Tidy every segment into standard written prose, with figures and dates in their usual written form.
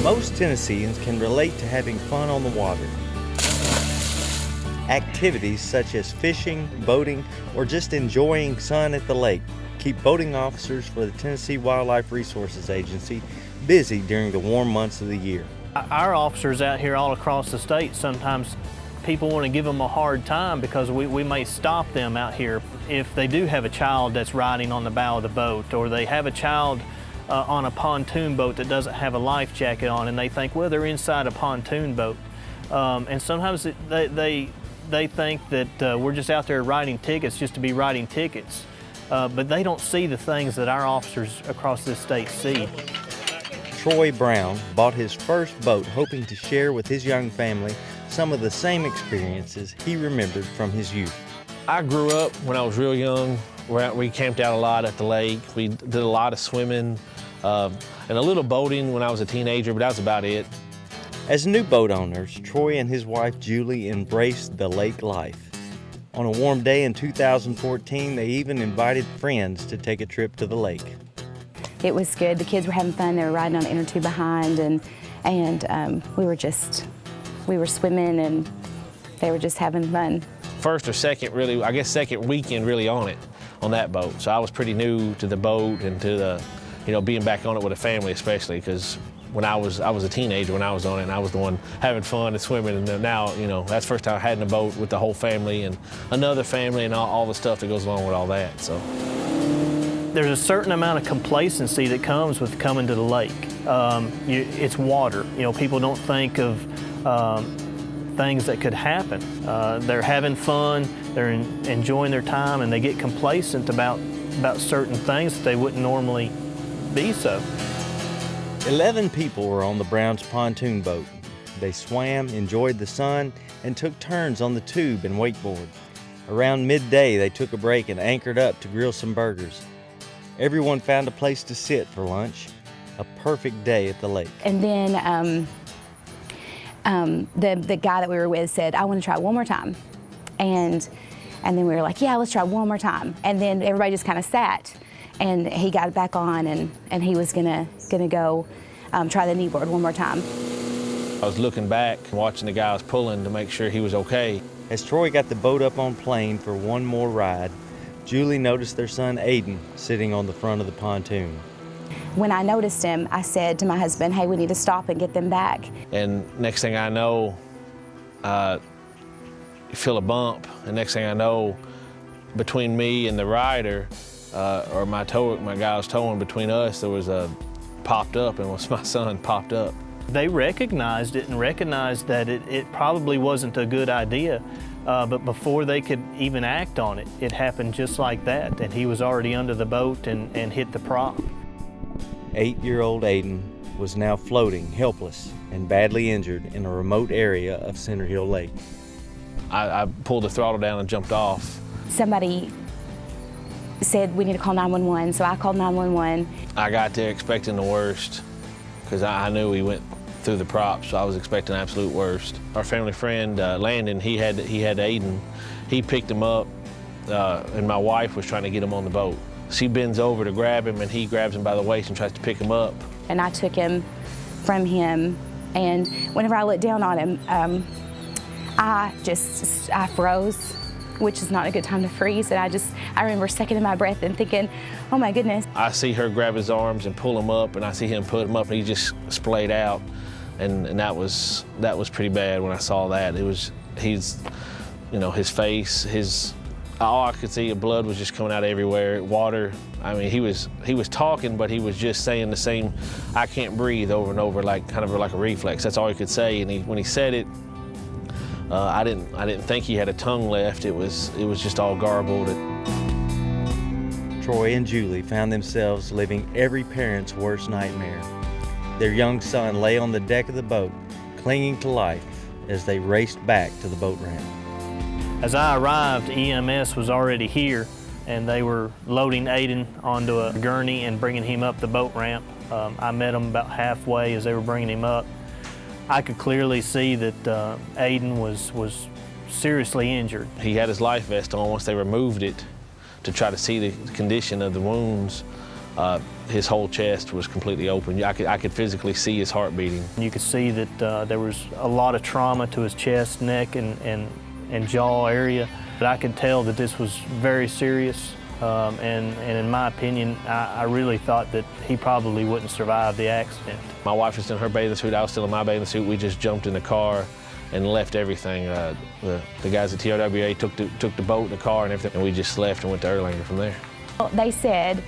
Most Tennesseans can relate to having fun on the water. Activities such as fishing, boating, or just enjoying sun at the lake keep boating officers for the Tennessee Wildlife Resources Agency busy during the warm months of the year. Our officers out here all across the state, sometimes people want to give them a hard time because we may stop them out here if they do have a child that's riding on the bow of the boat, or they have a child on a pontoon boat that doesn't have a life jacket on, and they think, well, they're inside a pontoon boat. And sometimes they think that we're just out there writing tickets just to be writing tickets. But they don't see the things that our officers across this state see. Troy Brown bought his first boat hoping to share with his young family some of the same experiences he remembered from his youth. I grew up when I was real young. We camped out a lot at the lake. We did a lot of swimming and a little boating when I was a teenager, but that was about it. As new boat owners, Troy and his wife Julie embraced the lake life. On a warm day in 2014, they even invited friends to take a trip to the lake. It was good. The kids were having fun. They were riding on inner tube behind, and we were swimming, and they were just having fun. First or second, really, I guess second weekend really on that boat. So I was pretty new to the boat and to the, being back on it with a family, especially because when I was a teenager when I was on it, and I was the one having fun and swimming, and now, that's the first time I had in a boat with the whole family and another family and all the stuff that goes along with all that. So there's a certain amount of complacency that comes with coming to the lake. It's water. People don't think of things that could happen. They're having fun, they're enjoying their time, and they get complacent about certain things that they wouldn't normally be so. 11 people were on the Browns' pontoon boat. They swam, enjoyed the sun, and took turns on the tube and wakeboard. Around midday, they took a break and anchored up to grill some burgers. Everyone found a place to sit for lunch. A perfect day at the lake. And then the guy that we were with said, I want to try it one more time. And then we were like, yeah, let's try one more time. And then everybody just kind of sat. And he got back on, and he was gonna go try the kneeboard one more time. I was looking back, watching the guys pulling to make sure he was okay. As Troy got the boat up on plane for one more ride, Julie noticed their son Aiden sitting on the front of the pontoon. When I noticed him, I said to my husband, hey, we need to stop and get them back. And next thing I know, you feel a bump, and next thing I know, between me and the rider, or my guy was towing, between us, there was a popped up, and was my son popped up. They recognized it and recognized that it probably wasn't a good idea, but before they could even act on it, it happened just like that, and he was already under the boat and hit the prop. 8-year-old Aiden was now floating, helpless and badly injured in a remote area of Center Hill Lake. I pulled the throttle down and jumped off. Somebody said we need to call 911, so I called 911. I got there expecting the worst because I knew he went through the props, so I was expecting the absolute worst. Our family friend, Landon, he had Aiden. He picked him up, and my wife was trying to get him on the boat. She bends over to grab him, and he grabs him by the waist and tries to pick him up. And I took him from him, and whenever I looked down on him, I froze, which is not a good time to freeze. And I remember seconding my breath and thinking, oh my goodness. I see her grab his arms and pull him up, and I see him put him up, and he just splayed out. And that was pretty bad when I saw that. His face, all I could see, blood was just coming out everywhere. Water, I mean, he was talking, but he was just saying the same, I can't breathe, over and over, kind of like a reflex. That's all he could say. And when he said it, I didn't think he had a tongue left. It was just all garbled. Troy and Julie found themselves living every parent's worst nightmare. Their young son lay on the deck of the boat, clinging to life as they raced back to the boat ramp. As I arrived, EMS was already here, and they were loading Aiden onto a gurney and bringing him up the boat ramp. I met them about halfway as they were bringing him up. I could clearly see that Aiden was seriously injured. He had his life vest on once they removed it to try to see the condition of the wounds. his whole chest was completely open. I could physically see his heart beating. You could see that there was a lot of trauma to his chest, neck, and jaw area. But I could tell that this was very serious. And in my opinion, I really thought that he probably wouldn't survive the accident. My wife was in her bathing suit, I was still in my bathing suit. We just jumped in the car and left everything. The guys at TRWA took the boat, the car, and everything, and we just left and went to Erlanger from there. Well, they said,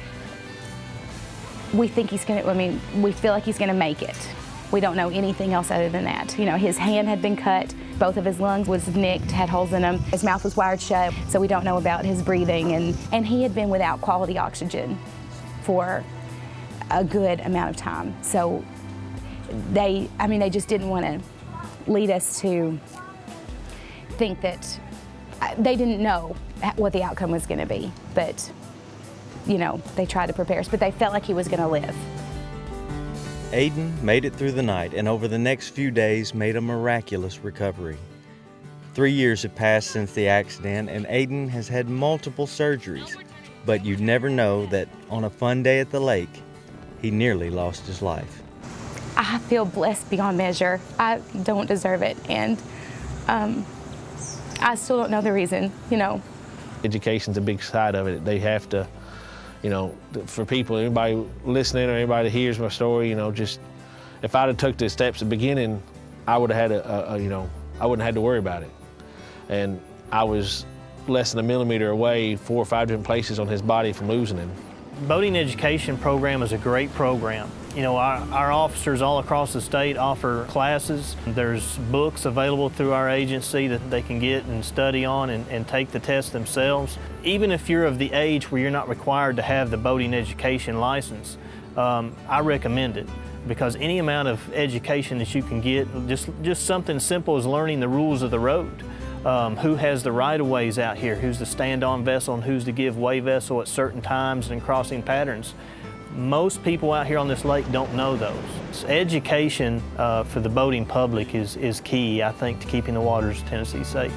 we think he's gonna, we feel like he's gonna make it. We don't know anything else other than that. You know, his hand had been cut, both of his lungs was nicked, had holes in them, his mouth was wired shut, so we don't know about his breathing, and he had been without quality oxygen for a good amount of time. So they just didn't want to lead us to think that, they didn't know what the outcome was gonna be, but you know, they tried to prepare us, but they felt like he was gonna live. Aiden made it through the night and over the next few days made a miraculous recovery. 3 years have passed since the accident and Aiden has had multiple surgeries, but you'd never know that on a fun day at the lake, he nearly lost his life. I feel blessed beyond measure. I don't deserve it, and I still don't know the reason, you know. Education's a big side of it. They have to, you know, for people, anybody listening or anybody that hears my story, you know, just if I'd have took the steps at the beginning, I would have had you know, I wouldn't have had to worry about it. And I was less than a millimeter away, 4 or 5 different places on his body from losing him. Boating education program is a great program. You know, our officers all across the state offer classes. There's books available through our agency that they can get and study on and take the test themselves. Even if you're of the age where you're not required to have the boating education license, I recommend it, because any amount of education that you can get, just something simple as learning the rules of the road. Who has the right-of-ways out here, who's the stand-on vessel and who's the give-way vessel at certain times and crossing patterns. Most people out here on this lake don't know those. Education for the boating public is key, I think, to keeping the waters of Tennessee safe.